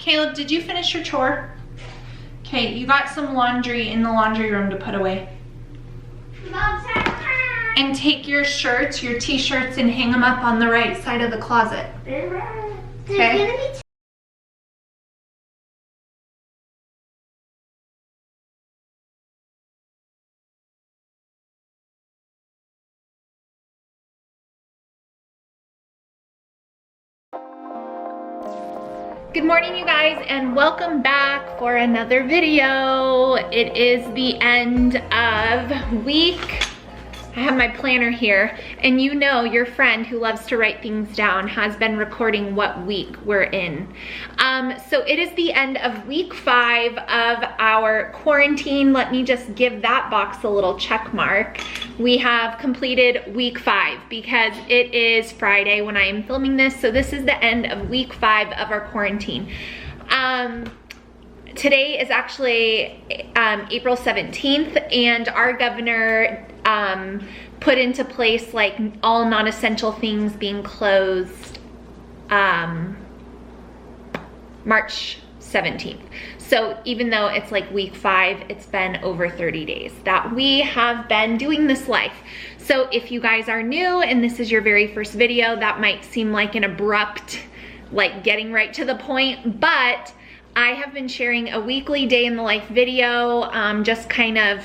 Caleb, did you finish your chore? Okay, you got some laundry in the laundry room to put away. And take your shirts, your t-shirts, and hang them up on the right side of the closet. Okay? Good morning, you guys, and welcome back for another video. It is the end of week. I have my planner here, and you know your friend who loves to write things down has been recording what week we're in. So it is the end of week 5 of our quarantine. Let me just give that box a little check mark. We have completed week 5 because it is Friday when I am filming this. So this is the end of week 5 of our quarantine. Today is actually April 17th, and our governor put into place like all non-essential things being closed March 17th. So even though it's like week 5, it's been over 30 days that we have been doing this life. So if you guys are new and this is your very first video, that might seem like an abrupt, like getting right to the point, but I have been sharing a weekly day in the life video, just kind of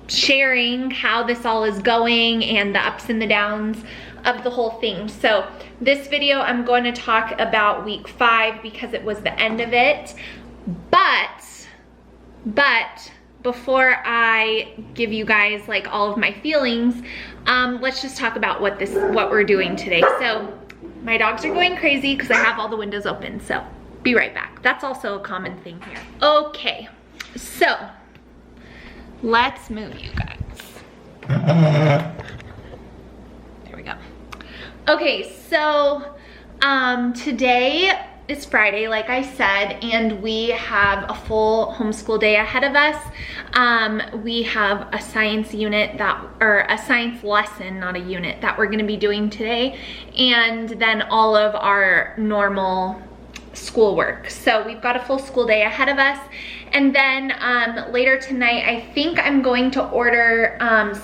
sharing how this all is going and the ups and the downs of the whole thing. So this video, I'm going to talk about week 5 because it was the end of it. But before I give you guys like all of my feelings, let's just talk about what we're doing today. So my dogs are going crazy because I have all the windows open. So be right back. That's also a common thing here. Okay, so let's move, you guys. There we go. Okay, so today is Friday, like I said, and we have a full homeschool day ahead of us. We have a science unit or a science lesson, not a unit, that we're gonna be doing today, and then all of our normal schoolwork. So we've got a full school day ahead of us. And then later tonight, I think I'm going to order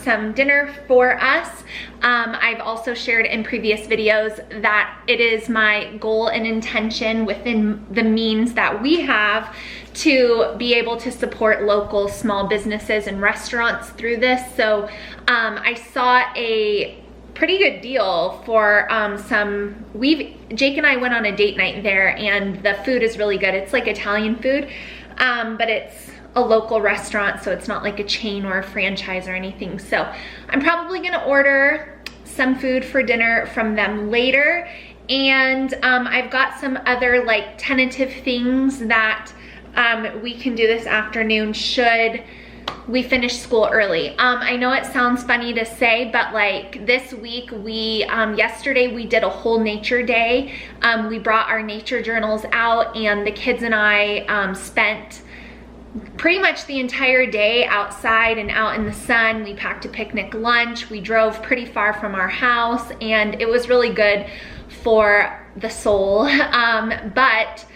some dinner for us. I've also shared in previous videos that it is my goal and intention within the means that we have to be able to support local small businesses and restaurants through this. So I saw a pretty good deal for Jake and I went on a date night there, and the food is really good. It's like Italian food, but it's a local restaurant, so it's not like a chain or a franchise or anything. So I'm probably gonna order some food for dinner from them later, and I've got some other like tentative things that we can do this afternoon should we finish school early. I know it sounds funny to say, but like this week yesterday we did a whole nature day. We brought our nature journals out, and the kids and I spent pretty much the entire day outside and out in the sun. We packed a picnic lunch. We drove pretty far from our house, and it was really good for the soul. But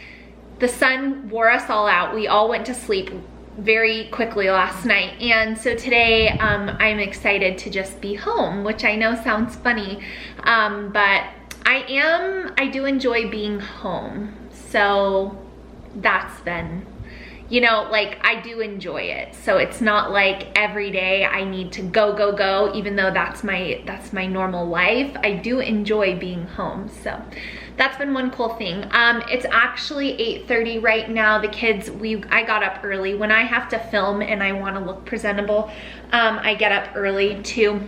the sun wore us all out. We all went to sleep very quickly last night, and so today I'm excited to just be home, which I know sounds funny, but I do enjoy being home. So that's been, you know, like I do enjoy it. So it's not like every day I need to go, even though that's my normal life. I do enjoy being home. So that's been one cool thing. It's actually 8:30 right now. The kids, I got up early. When I have to film and I want to look presentable, I get up early to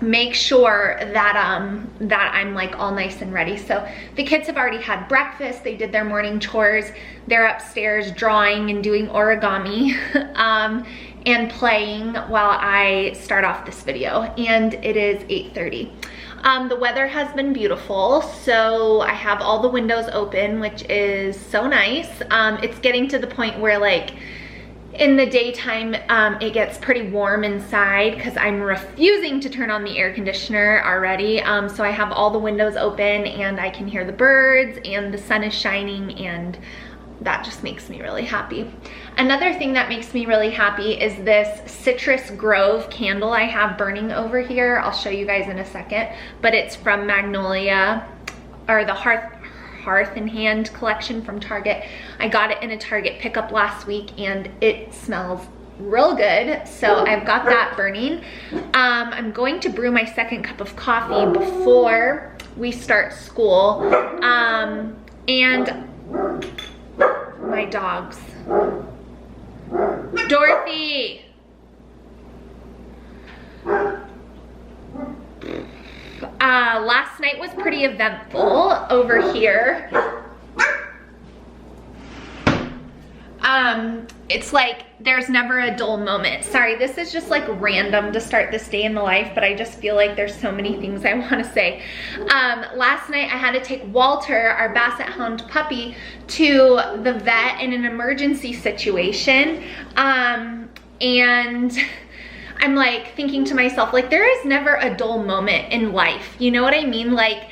make sure that I'm like all nice and ready. So the kids have already had breakfast. They did their morning chores. They're upstairs drawing and doing origami and playing while I start off this video, and it is 8:30. The weather has been beautiful, so I have all the windows open, which is so nice. It's getting to the point where like in the daytime it gets pretty warm inside because I'm refusing to turn on the air conditioner already. So I have all the windows open and I can hear the birds and the sun is shining and that just makes me really happy. Another thing that makes me really happy is this Citrus Grove candle I have burning over here. I'll show you guys in a second, but it's from Magnolia, or the Hearth and Hand collection from Target. I got it in a Target pickup last week and it smells real good, so I've got that burning. I'm going to brew my second cup of coffee before we start school, and my dogs. Dorothy! Last night was pretty eventful over here. It's like there's never a dull moment. Sorry, this is just like random to start this day in the life, but I just feel like there's so many things I want to say. Last night I had to take Walter, our Basset Hound puppy, to the vet in an emergency situation. And I'm like thinking to myself, like, there is never a dull moment in life. You know what I mean? Like,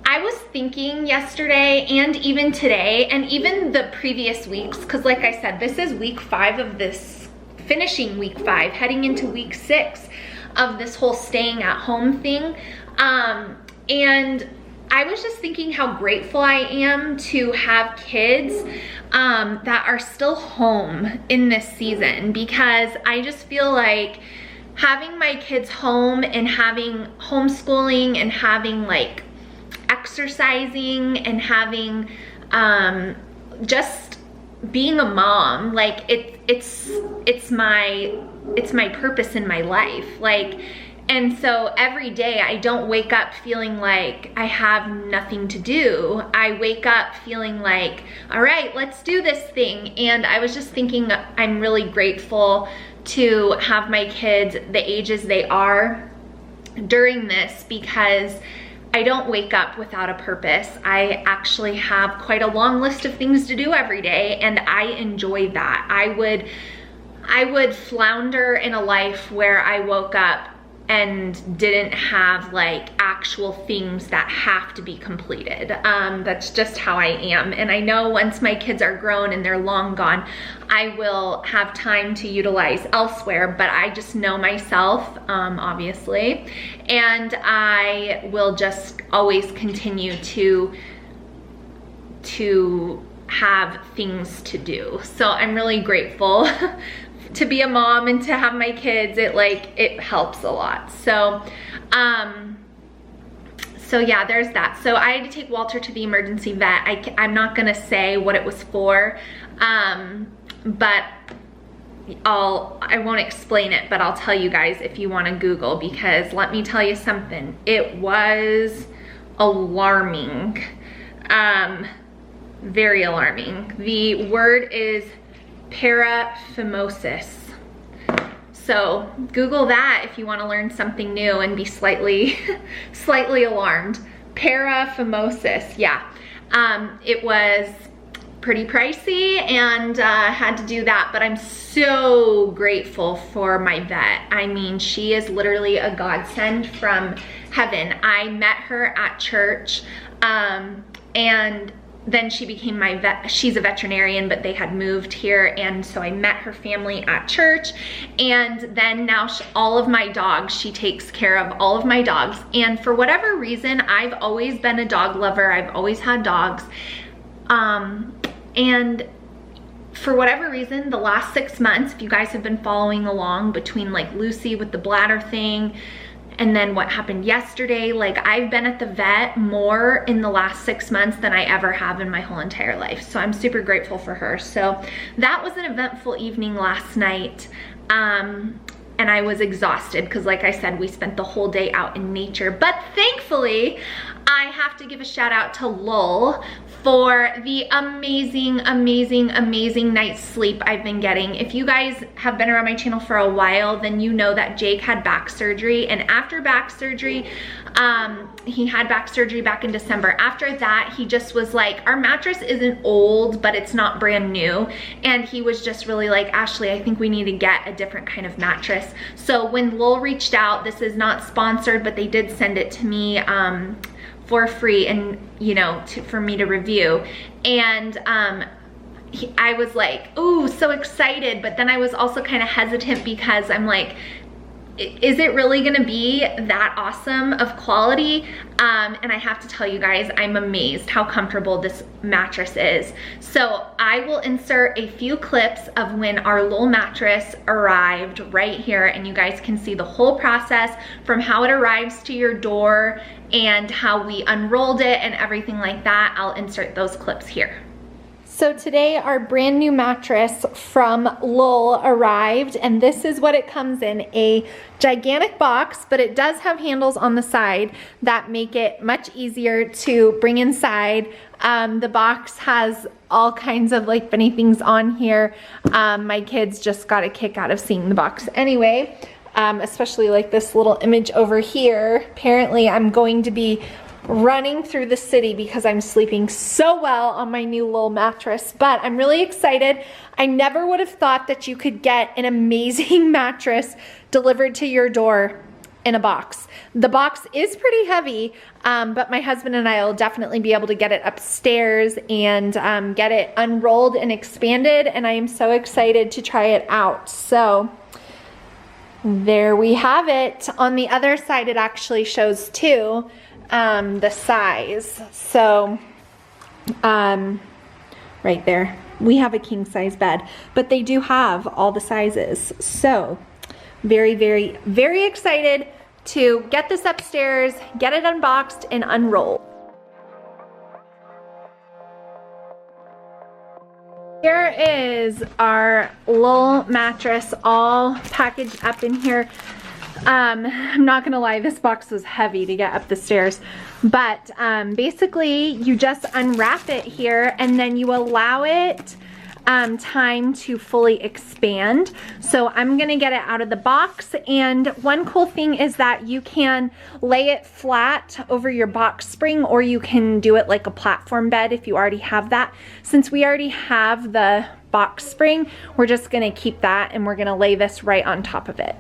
I was thinking yesterday and even today and even the previous weeks, because like I said, this is week 5 of this, finishing week 5, heading into week 6 of this whole staying at home thing. And I was just thinking how grateful I am to have kids that are still home in this season, because I just feel like having my kids home and having homeschooling and having like exercising and having just being a mom, like it's my purpose in my life. Like, and so every day I don't wake up feeling like I have nothing to do. I wake up feeling like, all right, let's do this thing. And I was just thinking, I'm really grateful to have my kids the ages they are during this, because I don't wake up without a purpose. I actually have quite a long list of things to do every day, and I enjoy that. I would flounder in a life where I woke up and didn't have like actual things that have to be completed. That's just how I am. And I know once my kids are grown and they're long gone, I will have time to utilize elsewhere, but I just know myself, obviously, and I will just always continue to have things to do. So I'm really grateful to be a mom and to have my kids. It helps a lot. So so yeah, there's that. So I had to take Walter to the emergency vet. I'm not gonna say what it was for, but I won't explain it, but I'll tell you guys if you wanna Google, because let me tell you something, it was alarming, very alarming. The word is paraphimosis. So Google that if you want to learn something new and be slightly alarmed. Paraphimosis, yeah. It was pretty pricey and had to do that, but I'm so grateful for my vet. I mean, she is literally a godsend from heaven. I met her at church, and then she became my vet. She's a veterinarian, but they had moved here, and so I met her family at church. And then now all of my dogs, she takes care of all of my dogs. And for whatever reason, I've always been a dog lover. I've always had dogs. And for whatever reason, the last 6 months, if you guys have been following along, between like Lucy with the bladder thing, and then what happened yesterday, like I've been at the vet more in the last 6 months than I ever have in my whole entire life. So I'm super grateful for her. So that was an eventful evening last night. And I was exhausted because, like I said, we spent the whole day out in nature. But thankfully, I have to give a shout out to Lull for the amazing, amazing, amazing night's sleep I've been getting. If you guys have been around my channel for a while, then you know that Jake had back surgery. And after back surgery, he had back surgery back in December. After that, he just was like, our mattress isn't old, but it's not brand new. And he was just really like, Ashlee, I think we need to get a different kind of mattress. So when Lull reached out, this is not sponsored, but they did send it to me for free, and you know, for me to review. And I was like, ooh, so excited, but then I was also kind of hesitant because I'm like, is it really gonna be that awesome of quality? And I have to tell you guys, I'm amazed how comfortable this mattress is. So I will insert a few clips of when our Lull mattress arrived right here, and you guys can see the whole process from how it arrives to your door and how we unrolled it and everything like that. I'll insert those clips here. So today our brand new mattress from Lull arrived, and this is what it comes in, a gigantic box, but it does have handles on the side that make it much easier to bring inside. The box has all kinds of like funny things on here. My kids just got a kick out of seeing the box anyway, especially like this little image over here. Apparently I'm going to be running through the city because I'm sleeping so well on my new Lull mattress, but I'm really excited. I never would have thought that you could get an amazing mattress delivered to your door in a box. The box is pretty heavy, but my husband and I will definitely be able to get it upstairs and get it unrolled and expanded, and I am so excited to try it out. So there we have it. On the other side, it actually shows too the size. So right there, we have a king size bed, but they do have all the sizes. So very, very, very excited to get this upstairs, get it unboxed and unrolled. Here is our Lull mattress all packaged up in here. I'm not gonna lie, this box was heavy to get up the stairs, but basically you just unwrap it here and then you allow it time to fully expand. So I'm gonna get it out of the box, and one cool thing is that you can lay it flat over your box spring, or you can do it like a platform bed if you already have that. Since we already have the box spring, we're just gonna keep that and we're gonna lay this right on top of it.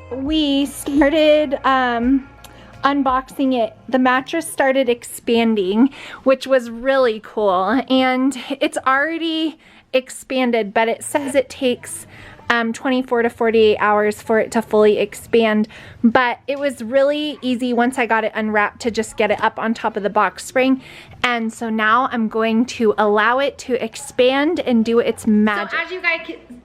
We started unboxing it. The mattress started expanding, which was really cool, and it's already expanded, but it says it takes 24 to 48 hours for it to fully expand. But it was really easy once I got it unwrapped to just get it up on top of the box spring. And so now I'm going to allow it to expand and do its magic. So as you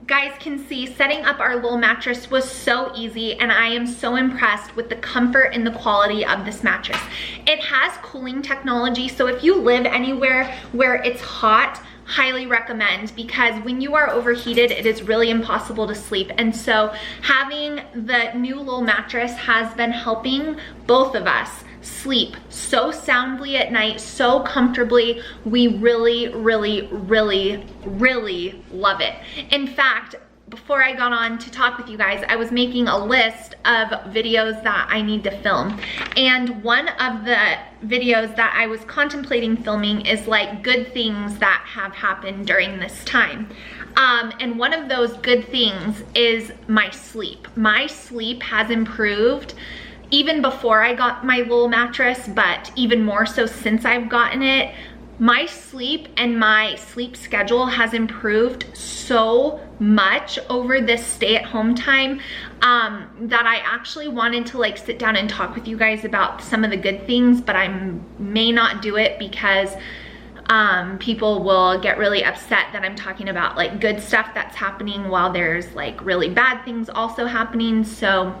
guys can see, setting up our Lull mattress was so easy, and I am so impressed with the comfort and the quality of this mattress. It has cooling technology, so if you live anywhere where it's hot, highly recommend, because when you are overheated, it is really impossible to sleep. And so having the new Lull mattress has been helping both of us sleep so soundly at night, so comfortably. We really, really, really, really love it. In fact, before I got on to talk with you guys, I was making a list of videos that I need to film. And one of the videos that I was contemplating filming is like good things that have happened during this time. And one of those good things is my sleep. My sleep has improved even before I got my Lull mattress, but even more so since I've gotten it. My sleep and my sleep schedule has improved so much over this stay-at-home time that I actually wanted to like sit down and talk with you guys about some of the good things, but I may not do it because people will get really upset that I'm talking about like good stuff that's happening while there's like really bad things also happening. So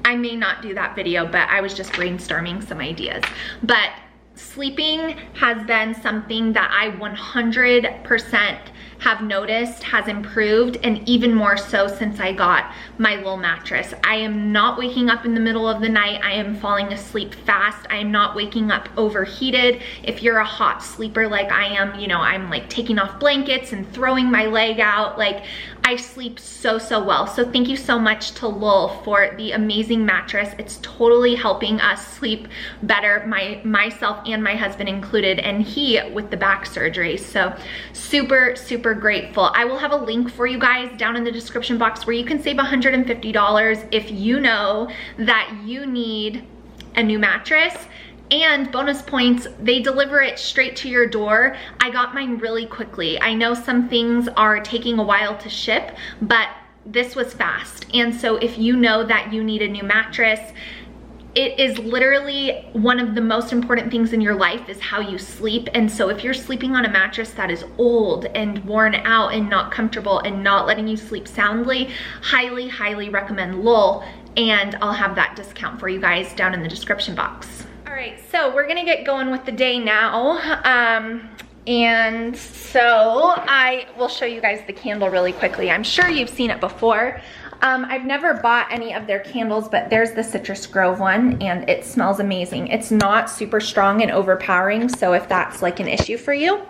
I may not do that video, but I was just brainstorming some ideas. But sleeping has been something that I 100% have noticed has improved, and even more so since I got my Lull mattress. I am not waking up in the middle of the night. I am falling asleep fast. I am not waking up overheated. If you're a hot sleeper like I am, you know, I'm like taking off blankets and throwing my leg out. Like, I sleep so well. So thank you so much to Lull for the amazing mattress. It's totally helping us sleep better, myself and my husband included, and he with the back surgery. So super grateful. I will have a link for you guys down in the description box where you can save $150 if you know that you need a new mattress. And bonus points, they deliver it straight to your door. I got mine really quickly. I know some things are taking a while to ship, but this was fast. And so if you know that you need a new mattress, it is literally one of the most important things in your life is how you sleep. And so if you're sleeping on a mattress that is old and worn out and not comfortable and not letting you sleep soundly, highly recommend Lull. And I'll have that discount for you guys down in the description box. All right, so we're gonna get going with the day now. And so I will show you guys the candle really quickly. I'm sure you've seen it before. I've never bought any of their candles, but there's the Citrus Grove one and it smells amazing. It's not super strong and overpowering, so if that's like an issue for you,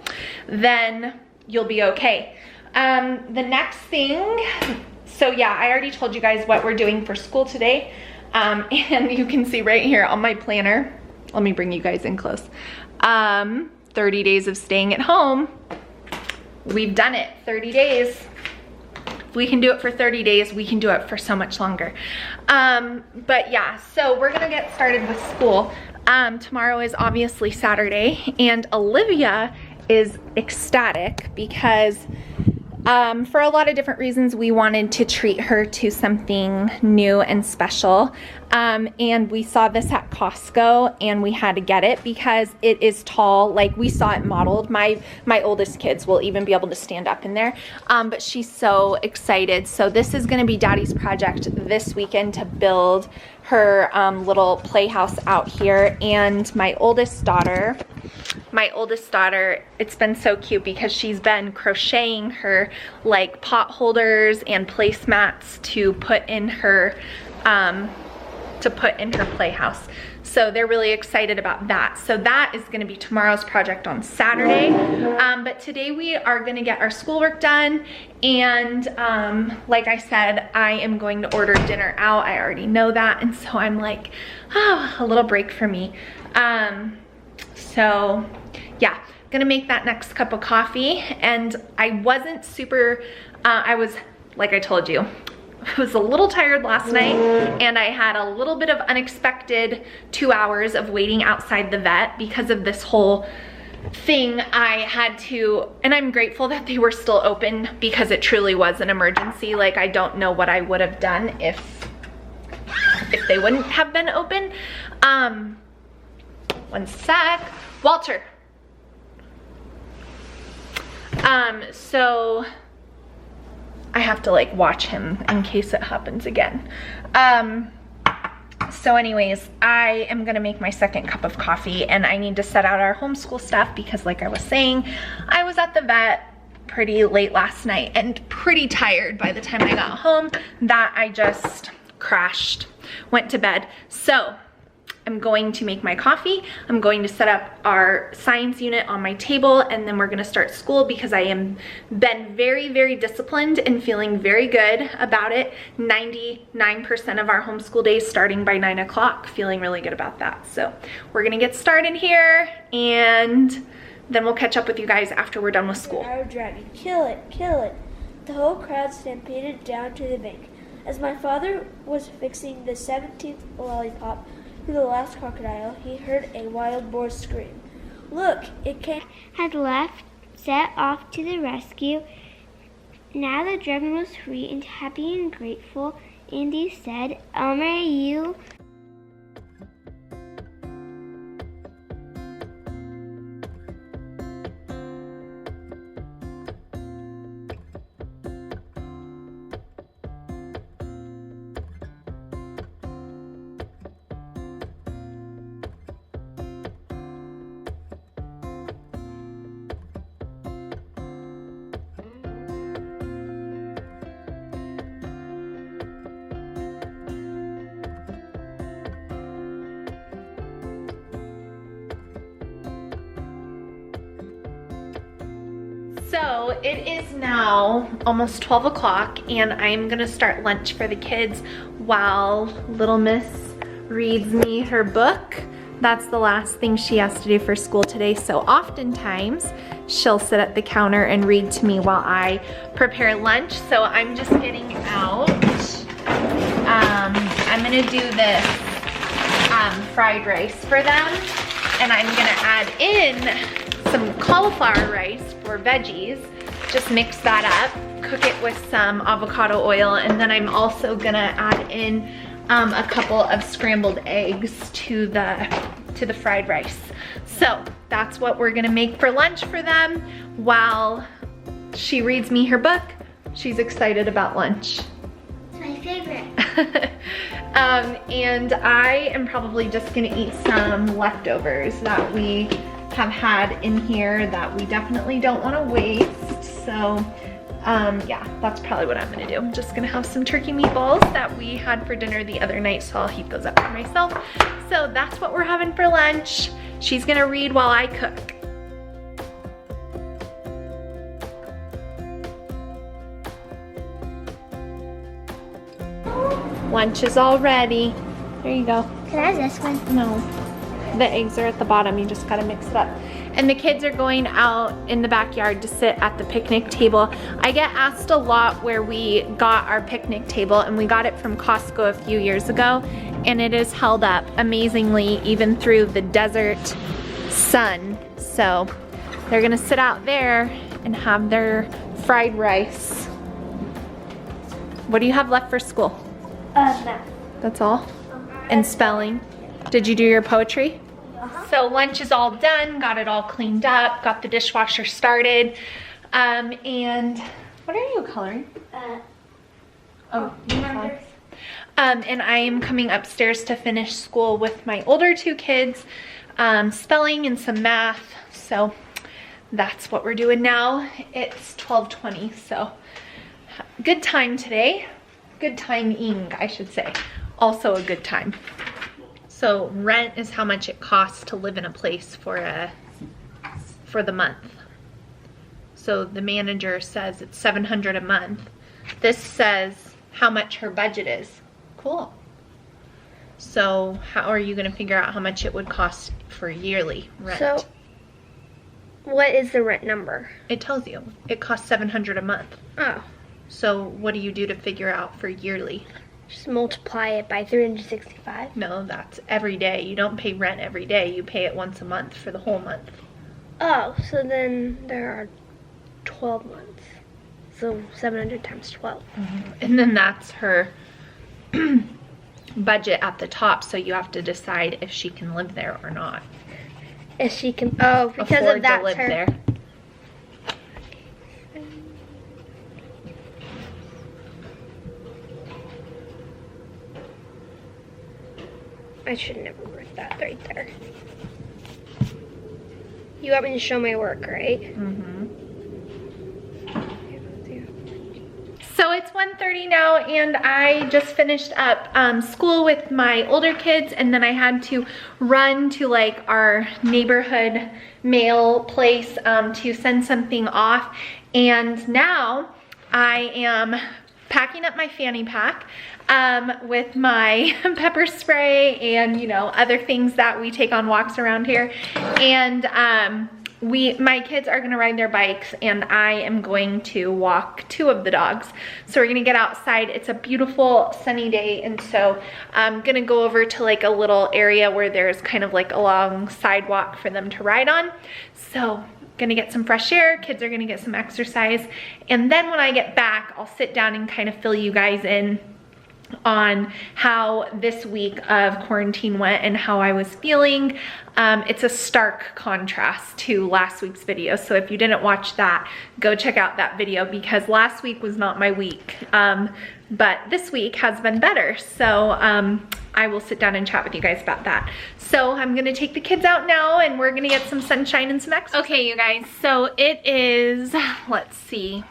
then you'll be okay. The next thing, so yeah, I already told you guys what we're doing for school today. And you can see right here on my planner, let me bring you guys in close. 30 days of staying at home. We've done it, 30 days. If we can do it for 30 days, we can do it for so much longer. But yeah, so we're gonna get started with school. Tomorrow is obviously Saturday, and Olivia is ecstatic because for a lot of different reasons, we wanted to treat her to something new and special. And we saw this at Costco and we had to get it because it is tall. Like we saw it modeled. My oldest kids will even be able to stand up in there. But she's so excited. So this is gonna be Daddy's project this weekend to build her little playhouse out here. And my oldest daughter, it's been so cute because she's been crocheting her like pot holders and placemats to put in her playhouse. So they're really excited about that. So that is gonna be tomorrow's project on Saturday. But today we are gonna get our schoolwork done. And like I said, I am going to order dinner out. I already know that. And so I'm like, oh, a little break for me. So yeah, gonna make that next cup of coffee. And I wasn't super, like I told you, I was a little tired last night and I had a little bit of unexpected 2 hours of waiting outside the vet because of this whole thing. I had to, and I'm grateful that they were still open because it truly was an emergency. Like I don't know what I would have done if they wouldn't have been open. One sec. Walter. So I have to like watch him in case it happens again. So anyways, I am gonna make my second cup of coffee and I need to set out our homeschool stuff because like I was saying, I was at the vet pretty late last night and pretty tired by the time I got home that I just crashed, went to bed. So I'm going to make my coffee. I'm going to set up our science unit on my table and then we're gonna start school because I am been very disciplined and feeling very good about it. 99% of our homeschool days starting by 9 o'clock, feeling really good about that. So we're gonna get started here and then we'll catch up with you guys after we're done with school. Our dragon, kill it, kill it. The whole crowd stampeded down to the bank. As my father was fixing the 17th lollipop to the last crocodile, he heard a wild boar scream. Look, it came. Had left, set off to the rescue. Now the dragon was free and happy and grateful, and he said, I'll marry you. So it is now almost 12 o'clock and I'm gonna start lunch for the kids while little miss reads me her book. That's the last thing she has to do for school today. So oftentimes she'll sit at the counter and read to me while I prepare lunch. So I'm just getting out. I'm gonna do this fried rice for them. And I'm gonna add in some cauliflower rice for veggies. Just mix that up, cook it with some avocado oil, and then I'm also gonna add in a couple of scrambled eggs to the fried rice. So that's what we're gonna make for lunch for them while she reads me her book. She's excited about lunch. It's my favorite. And I am probably just gonna eat some leftovers that we have had in here that we definitely don't wanna waste. So yeah, that's probably what I'm gonna do. I'm just gonna have some turkey meatballs that we had for dinner the other night, so I'll heat those up for myself. So that's what we're having for lunch. She's gonna read while I cook. Lunch is all ready. There you go. Can I have this one? No, the eggs are at the bottom. You just gotta mix it up. And the kids are going out in the backyard to sit at the picnic table. I get asked a lot where we got our picnic table, and we got it from Costco a few years ago, and it is held up amazingly even through the desert sun. So they're gonna sit out there and have their fried rice. What do you have left for school? Math. That's all? And spelling. Did you do your poetry? So lunch is all done, got it all cleaned up, got the dishwasher started. And what are you coloring? Oh, Numbers. and I am coming upstairs to finish school with my older two kids, spelling and some math. So that's what we're doing now. It's 12:20, so good time today. Good timing, I should say. Also a good time. So rent is how much it costs to live in a place for the month. So the manager says it's $700 a month. This says how much her budget is. Cool. So how are you gonna figure out how much it would cost for yearly rent? So, what is the rent number? It tells you. It costs $700 a month. Oh, So what do you do to figure out for yearly? just multiply it by 365. No, that's every day. You don't pay rent every day. You pay it once a month for the whole month. Oh, so then there are 12 months. So 700 times 12. And then that's her budget at the top, so you have to decide if she can live there or not. If she can, oh, because Afford of that, to live her. there. I should never write that right there. You want me to show my work, right? So it's 1:30 now, and I just finished up school with my older kids, and then I had to run to like our neighborhood mail place to send something off. And now I am packing up my fanny pack with my pepper spray and, you know, other things that we take on walks around here. And my kids are gonna ride their bikes, and I am going to walk 2 of the dogs. So we're gonna get outside. It's a beautiful sunny day, and so I'm gonna go over to like a little area where there's kind of like a long sidewalk for them to ride on. So gonna get some fresh air, kids are gonna get some exercise, and then when I get back, I'll sit down and kind of fill you guys in on how this week of quarantine went and how I was feeling. It's a stark contrast to last week's video, so if you didn't watch that, go check out that video, because last week was not my week, but this week has been better. So I will sit down and chat with you guys about that. So I'm gonna take the kids out now, and we're gonna get some sunshine and some exercise. Okay, you guys, so it is, let's see,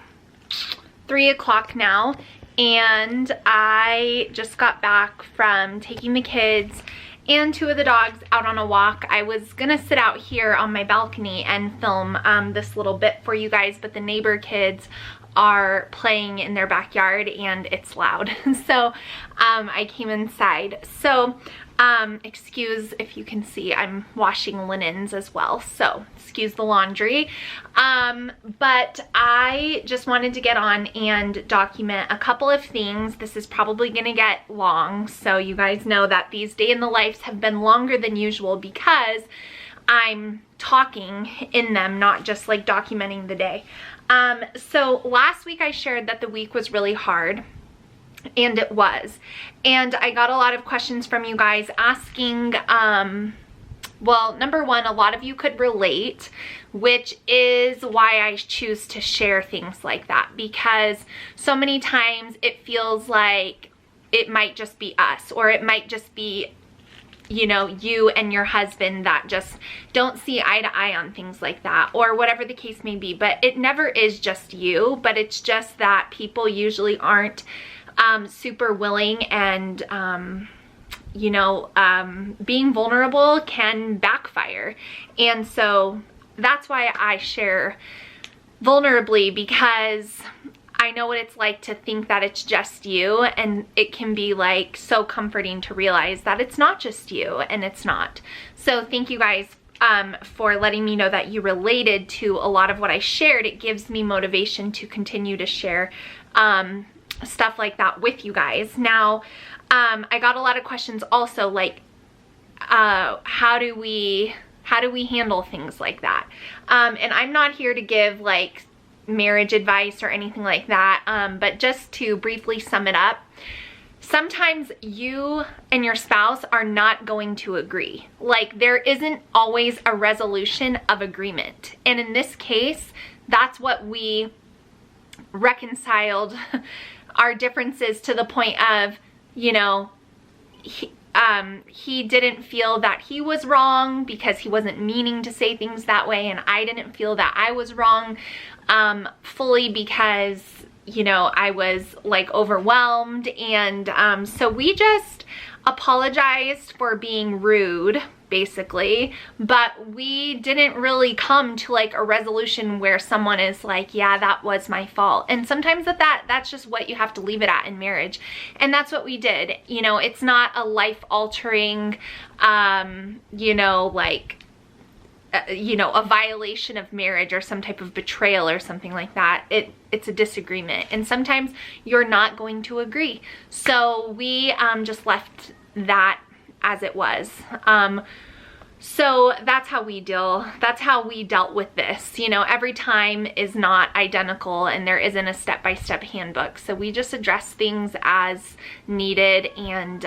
3 o'clock now, and I just got back from taking the kids and 2 of the dogs out on a walk. I was gonna sit out here on my balcony and film this little bit for you guys, but the neighbor kids are playing in their backyard and it's loud. So I came inside. So excuse if you can see, I'm washing linens as well, so excuse the laundry. But I just wanted to get on and document a couple of things. This is probably gonna get long, so you guys know that these day in the lives have been longer than usual because I'm talking in them, not just like documenting the day. So last week I shared that the week was really hard, and it was. And I got a lot of questions from you guys asking, well, number one, a lot of you could relate, which is why I choose to share things like that, because so many times it feels like it might just be us, or it might just be, you know, you and your husband that just don't see eye to eye on things like that, or whatever the case may be. But it never is just you, but it's just that people usually aren't super willing, and you know, being vulnerable can backfire. And so that's why I share vulnerably, because I know what it's like to think that it's just you, and it can be like so comforting to realize that it's not just you, and it's not. So thank you guys for letting me know that you related to a lot of what I shared. It gives me motivation to continue to share stuff like that with you guys. Now, I got a lot of questions also, like how do we handle things like that? And I'm not here to give like marriage advice or anything like that, but just to briefly sum it up, sometimes you and your spouse are not going to agree. Like, there isn't always a resolution of agreement, and in this case, that's what we reconciled our differences to the point of, you know, he didn't feel that he was wrong because he wasn't meaning to say things that way, and I didn't feel that I was wrong fully because, you know, I was like overwhelmed. And so we just apologized for being rude, basically, but we didn't really come to like a resolution where someone is like, yeah, that was my fault. And sometimes that's just what you have to leave it at in marriage, and that's what we did. You know, it's not a life-altering you know, like you know, a violation of marriage or some type of betrayal or something like that. It's a disagreement, and sometimes you're not going to agree. So we just left that as it was. So that's how we dealt with this. You know, every time is not identical, and there isn't a step-by-step handbook. So we just address things as needed, and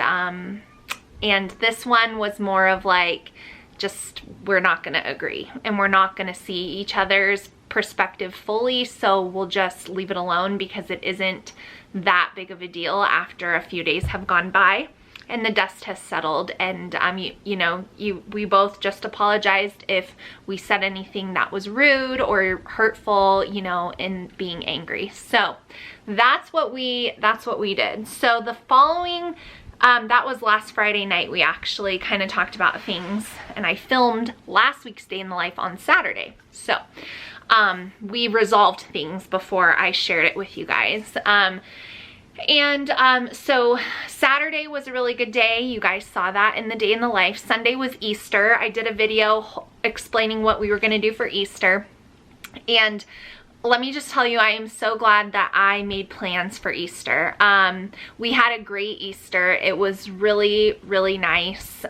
this one was more of like, just, we're not gonna agree, and we're not gonna see each other's perspective fully, so we'll just leave it alone because it isn't that big of a deal after a few days have gone by and the dust has settled. And we both just apologized if we said anything that was rude or hurtful, you know, in being angry. So that's what we did. So the following that was last Friday night. We actually kind of talked about things, and I filmed last week's day in the life on Saturday. So we resolved things before I shared it with you guys. So Saturday was a really good day. You guys saw that in the day in the life. Sunday was Easter. I did a video explaining what we were going to do for Easter. And let me just tell you, I am so glad that I made plans for Easter. We had a great Easter. It was really, really nice.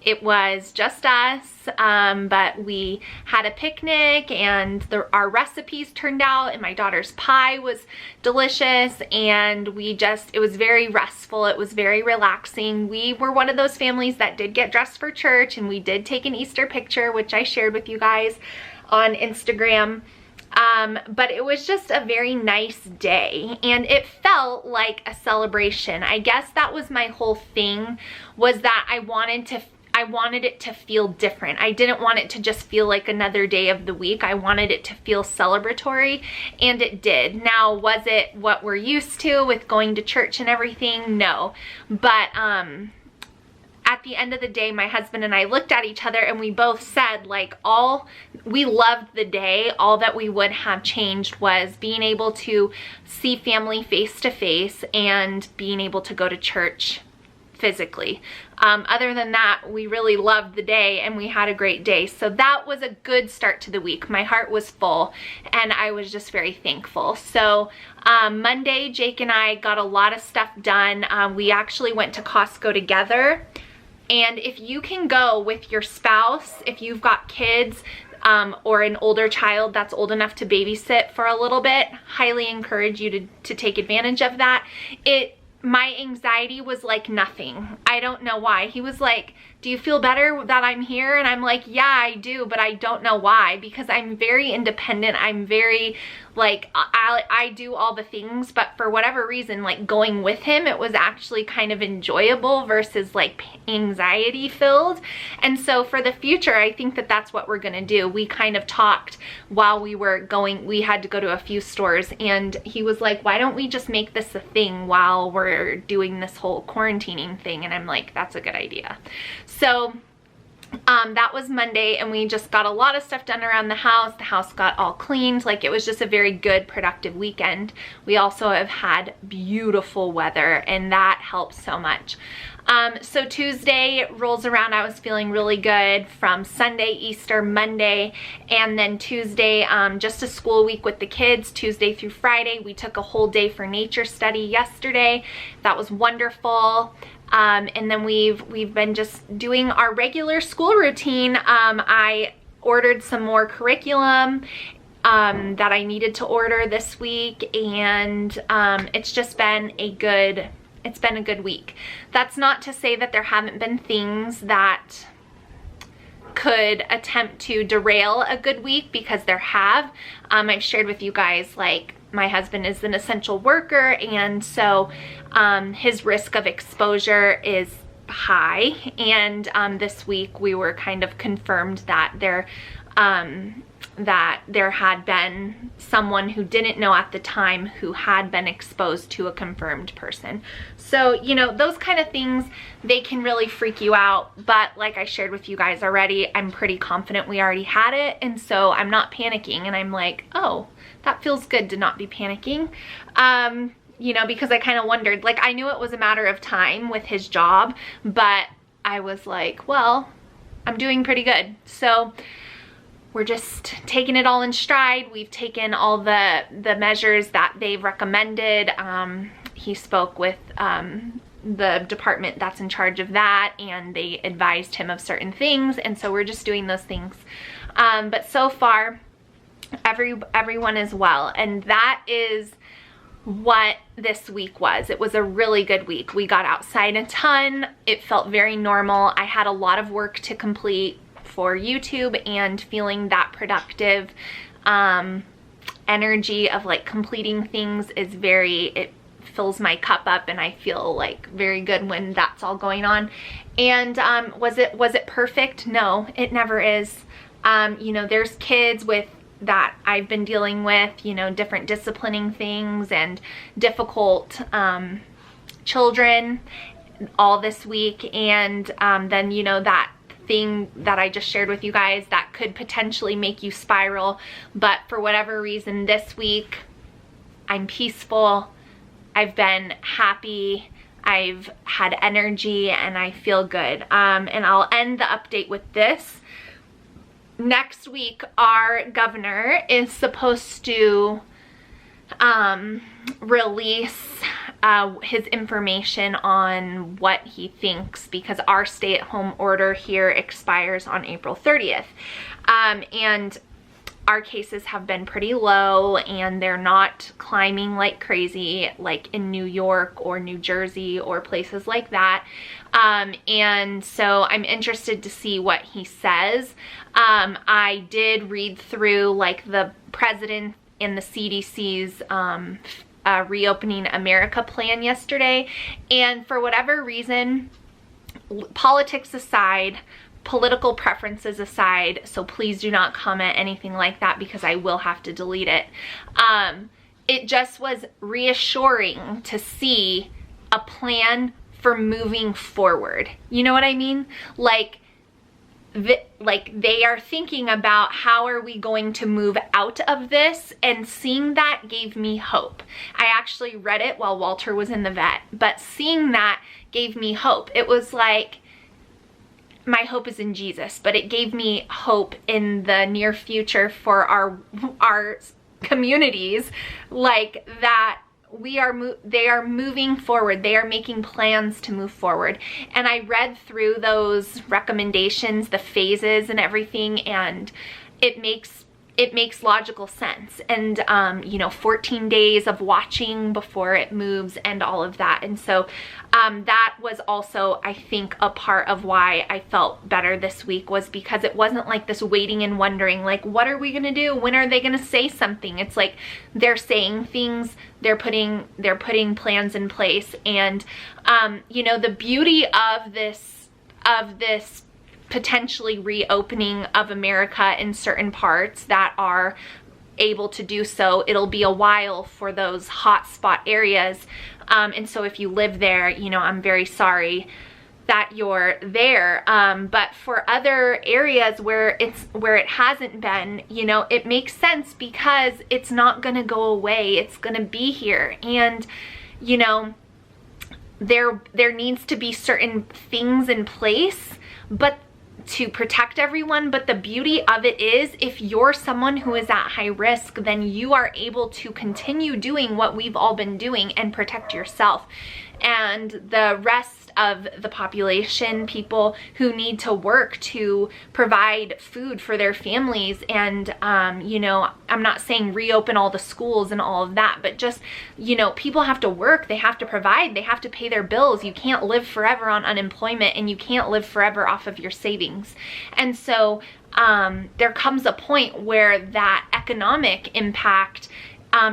It was just us, but we had a picnic, and our recipes turned out, and my daughter's pie was delicious, and it was very restful. It was very relaxing. We were one of those families that did get dressed for church, and we did take an Easter picture, which I shared with you guys on Instagram. But it was just a very nice day, and it felt like a celebration. I guess that was my whole thing, was that I wanted it to feel different. I didn't want it to just feel like another day of the week. I wanted it to feel celebratory, and it did. Now, was it what we're used to with going to church and everything? No. But at the end of the day, my husband and I looked at each other and we both said, like, we loved the day. All that we would have changed was being able to see family face to face and being able to go to church physically. Other than that, we really loved the day and we had a great day. So that was a good start to the week. My heart was full and I was just very thankful. So Monday, Jake and I got a lot of stuff done. We actually went to Costco together. And if you can go with your spouse, if you've got kids, or an older child that's old enough to babysit for a little bit, highly encourage you to take advantage of that. My anxiety was like nothing. I don't know why. He was like, do you feel better that I'm here? And I'm like, yeah, I do, but I don't know why, because I'm very independent. I'm very like, I do all the things, but for whatever reason, like going with him, it was actually kind of enjoyable versus like anxiety filled. And so for the future, I think that that's what we're gonna do. We kind of talked while we were going, we had to go to a few stores, and he was like, why don't we just make this a thing while we're doing this whole quarantining thing? And I'm like, that's a good idea. So that was Monday, and we just got a lot of stuff done around the house. The house got all cleaned. Like, it was just a very good, productive weekend. We also have had beautiful weather, and that helps so much. So Tuesday rolls around. I was feeling really good from Sunday, Easter, Monday, and then Tuesday, just a school week with the kids, Tuesday through Friday. We took a whole day for nature study yesterday. That was wonderful. And then we've been just doing our regular school routine. I ordered some more curriculum that I needed to order this week, and it's just been a good week. That's not to say that there haven't been things that could attempt to derail a good week, because there have. I've shared with you guys, like, my husband is an essential worker, and so his risk of exposure is high. And this week we were kind of confirmed that there had been someone who didn't know at the time who had been exposed to a confirmed person. So, you know, those kind of things, they can really freak you out. But like I shared with you guys already, I'm pretty confident we already had it. And so I'm not panicking, and I'm like, oh, that feels good to not be panicking. You know, because I kind of wondered, like, I knew it was a matter of time with his job, but I was like, well, I'm doing pretty good. So we're just taking it all in stride. We've taken all the measures that they've recommended. He spoke with the department that's in charge of that, and they advised him of certain things, and so we're just doing those things. But so far, everyone is well, and that is what this week was. It was a really good week. We got outside a ton. It felt very normal. I had a lot of work to complete for YouTube, and feeling that productive energy of like completing things is it fills my cup up, and I feel like very good when that's all going on. And was it perfect? No, it never is. You know, there's kids that I've been dealing with, you know, different disciplining things and difficult children all this week. And then, you know, that thing that I just shared with you guys that could potentially make you spiral. But for whatever reason, this week, I'm peaceful. I've been happy. I've had energy, and I feel good. And I'll end the update with this. Next week, our governor is supposed to release his information on what he thinks, because our stay-at-home order here expires on April 30th. And our cases have been pretty low, and they're not climbing like crazy like in New York or New Jersey or places like that. And so I'm interested to see what he says. I did read through like the president and the CDC's Reopening America plan yesterday, and for whatever reason, politics aside, political preferences aside, so please do not comment anything like that, because I will have to delete it. It just was reassuring to see a plan for moving forward. You know what I mean? Like they are thinking about how are we going to move out of this, and seeing that gave me hope. I actually read it while Walter was in the vet, but seeing that gave me hope. It was like, my hope is in Jesus, but it gave me hope in the near future for our communities, like that they are moving forward. They are making plans to move forward. And I read through those recommendations, the phases and everything, and it makes logical sense. And you know, 14 days of watching before it moves and all of that. And so that was also, I think, a part of why I felt better this week, was because it wasn't like this waiting and wondering, like, what are we gonna do? When are they gonna say something? It's like they're saying things, they're putting plans in place. And you know, the beauty of this potentially reopening of America in certain parts that are able to do so, it'll be a while for those hotspot areas. And so if you live there, you know, I'm very sorry that you're there. But for other areas where it hasn't been, you know, it makes sense because it's not gonna go away. It's gonna be here. And, you know, there needs to be certain things in place, but to protect everyone. But the beauty of it is, if you're someone who is at high risk, then you are able to continue doing what we've all been doing and protect yourself. And the rest of the population, people who need to work to provide food for their families, and you know, I'm not saying reopen all the schools and all of that, but just, you know, people have to work, they have to provide, they have to pay their bills. You can't live forever on unemployment, and you can't live forever off of your savings. And so there comes a point where that economic impact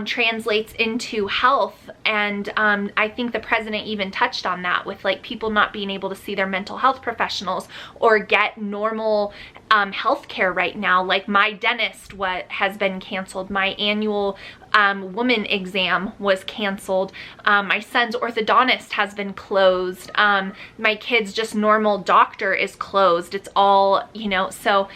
translates into health. And I think the president even touched on that, with like people not being able to see their mental health professionals or get normal health care right now. Like my dentist has been canceled. My annual woman exam was canceled. My son's orthodontist has been closed. My kid's just normal doctor is closed. It's all, you know, so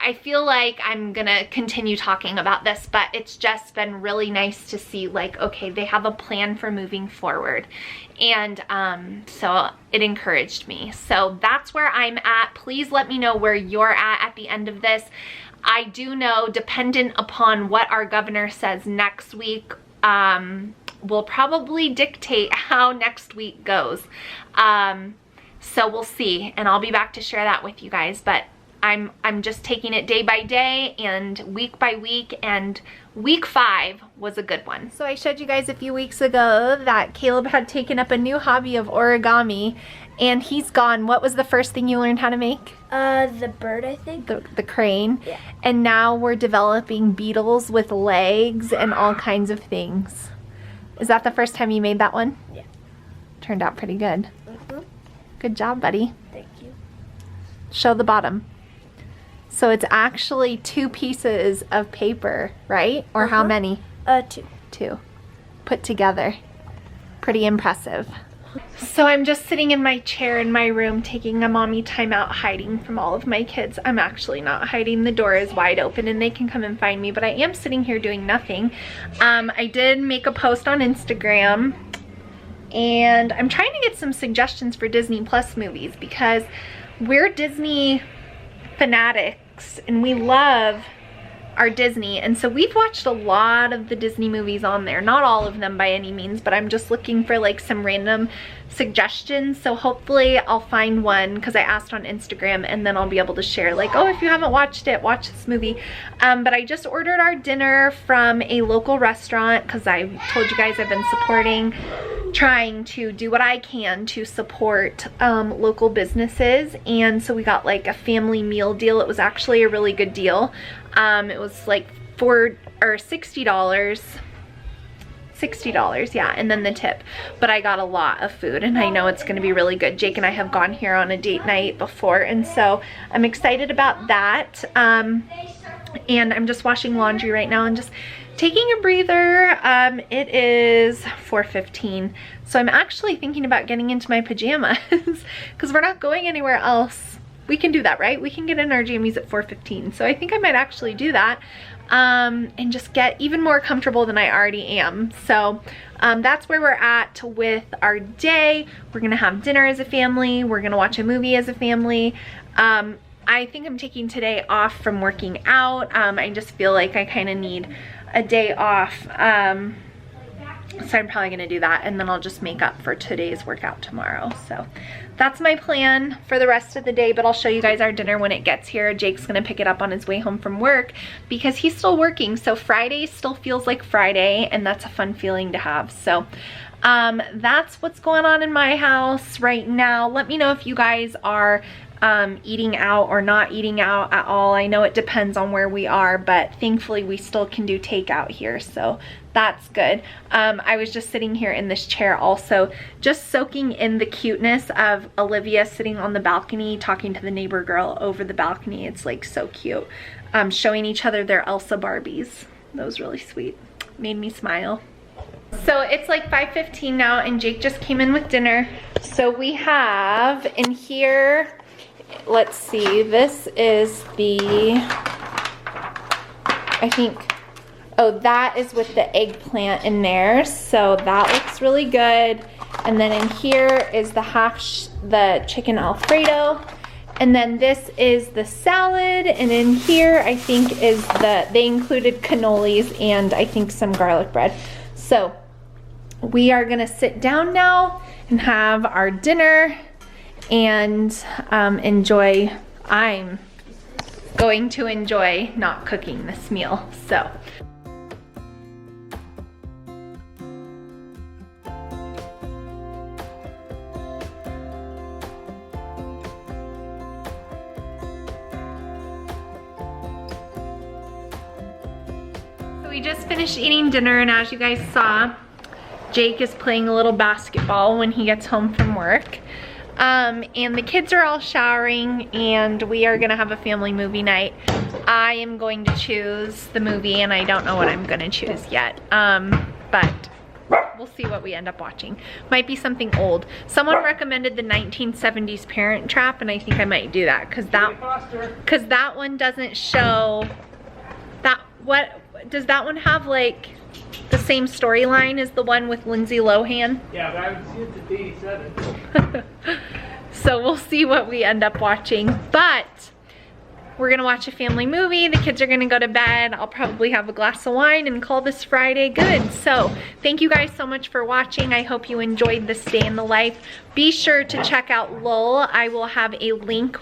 I feel like I'm gonna continue talking about this, but it's just been really nice to see, like, okay, they have a plan for moving forward. And so it encouraged me. So that's where I'm at. Please let me know where you're at the end of this. I do know, dependent upon what our governor says next week, will probably dictate how next week goes. So we'll see, and I'll be back to share that with you guys. But I'm just taking it day by day and week by week, and week 5 was a good one. So I showed you guys a few weeks ago that Caleb had taken up a new hobby of origami, and he's gone. What was the first thing you learned how to make? The bird, I think. The crane. Yeah. And now we're developing beetles with legs and all kinds of things. Is that the first time you made that one? Yeah. Turned out pretty good. Mm-hmm. Good job, buddy. Thank you. Show the bottom. So it's actually 2 pieces of paper, right? Or how many? 2. 2 put together. Pretty impressive. So I'm just sitting in my chair in my room taking a mommy timeout, hiding from all of my kids. I'm actually not hiding. The door is wide open and they can come and find me, but I am sitting here doing nothing. I did make a post on Instagram, and I'm trying to get some suggestions for Disney Plus movies, because we're Disney fanatics and we love our Disney, and so we've watched a lot of the Disney movies on there. Not all of them by any means, but I'm just looking for like some random suggestions. So hopefully I'll find one, because I asked on Instagram, and then I'll be able to share like, oh, if you haven't watched it, watch this movie. But I just ordered our dinner from a local restaurant, because I told you guys I've been trying to do what I can to support local businesses. And so we got like a family meal deal. It was actually a really good deal. It was like $60, yeah, and then the tip. But I got a lot of food, and I know it's gonna be really good. Jake and I have gone here on a date night before, and so I'm excited about that. And I'm just washing laundry right now and just taking a breather. It is 4:15, so I'm actually thinking about getting into my pajamas because we're not going anywhere else. We can do that, right? We can get in our jammies at 4:15, so I think I might actually do that and just get even more comfortable than I already am. So that's where we're at with our day. We're gonna have dinner as a family. We're gonna watch a movie as a family. I think I'm taking today off from working out. I just feel like I kind of need a day off. So I'm probably gonna do that, and then I'll just make up for today's workout tomorrow. So that's my plan for the rest of the day, but I'll show you guys our dinner when it gets here. Jake's gonna pick it up on his way home from work because he's still working. So Friday still feels like Friday, and that's a fun feeling to have. So that's what's going on in my house right now. Let me know if you guys are eating out or not eating out at all. I know it depends on where we are, but thankfully we still can do takeout here, so that's good. I was just sitting here in this chair also, just soaking in the cuteness of Olivia sitting on the balcony talking to the neighbor girl over the balcony. It's like so cute. Showing each other their Elsa Barbies. That was really sweet. Made me smile. So it's like 5:15 now, and Jake just came in with dinner. So we have in here, let's see, this is the, I think, oh, that is with the eggplant in there, so that looks really good. And then in here is the chicken Alfredo, and then this is the salad, and in here I think is they included cannolis and I think some garlic bread. So we are gonna sit down now and have our dinner and enjoy. I'm going to enjoy not cooking this meal. So we just finished eating dinner, and as you guys saw, Jake is playing a little basketball when he gets home from work. And the kids are all showering, and we are gonna have a family movie night. I am going to choose the movie, and I don't know what I'm gonna choose yet. But we'll see what we end up watching. Might be something old. Someone recommended the 1970s Parent Trap, and I think I might do that because that one doesn't show that. What does that one have, like the same storyline as the one with Lindsay Lohan? Yeah, but I haven't seen it since '87. So we'll see what we end up watching, but we're gonna watch a family movie. The kids are gonna go to bed. I'll probably have a glass of wine and call this Friday good. So thank you guys so much for watching. I hope you enjoyed this day in the life. Be sure to check out Lull. I will have a link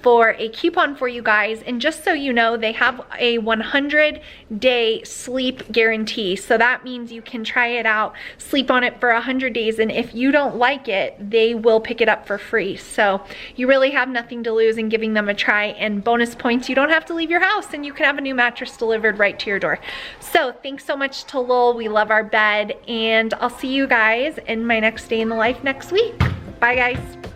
for a coupon for you guys, and just so you know, they have a 100-day sleep guarantee. So that means you can try it out, sleep on it for 100 days, and if you don't like it, they will pick it up for free. So you really have nothing to lose in giving them a try, and bonus points, you don't have to leave your house, and you can have a new mattress delivered right to your door. So thanks so much to Lull. We love our bed, and I'll see you guys in my next day in the life next week. Bye guys.